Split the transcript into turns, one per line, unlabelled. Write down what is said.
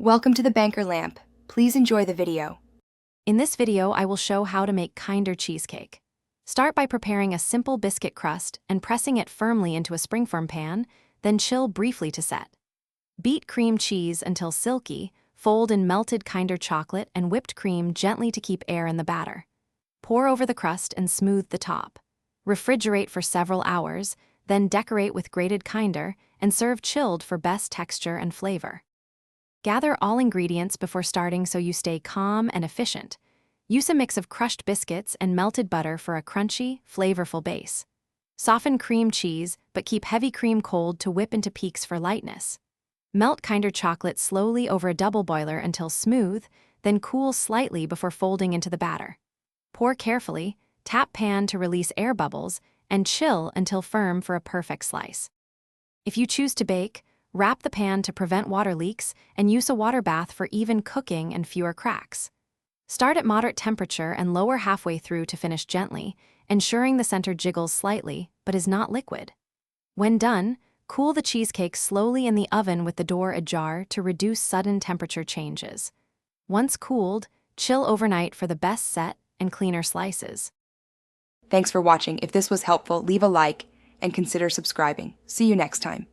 Welcome to the Banker Lamp. Please enjoy the video.
In this video, I will show how to make Kinder Cheesecake. Start by preparing a simple biscuit crust and pressing it firmly into a springform pan, then chill briefly to set. Beat cream cheese until silky, fold in melted Kinder chocolate and whipped cream gently to keep air in the batter. Pour over the crust and smooth the top. Refrigerate for several hours, then decorate with grated Kinder and serve chilled for best texture and flavor. Gather all ingredients before starting so you stay calm and efficient. Use a mix of crushed biscuits and melted butter for a crunchy, flavorful base. Soften cream cheese, but keep heavy cream cold to whip into peaks for lightness. Melt Kinder chocolate slowly over a double boiler until smooth, then cool slightly before folding into the batter. Pour carefully, tap pan to release air bubbles, and chill until firm for a perfect slice. If you choose to bake, wrap the pan to prevent water leaks and use a water bath for even cooking and fewer cracks. Start at moderate temperature and lower halfway through to finish gently, ensuring the center jiggles slightly but is not liquid. When done, cool the cheesecake slowly in the oven with the door ajar to reduce sudden temperature changes. Once cooled, chill overnight for the best set and cleaner slices.
Thanks for watching. If this was helpful, leave a like and consider subscribing. See you next time.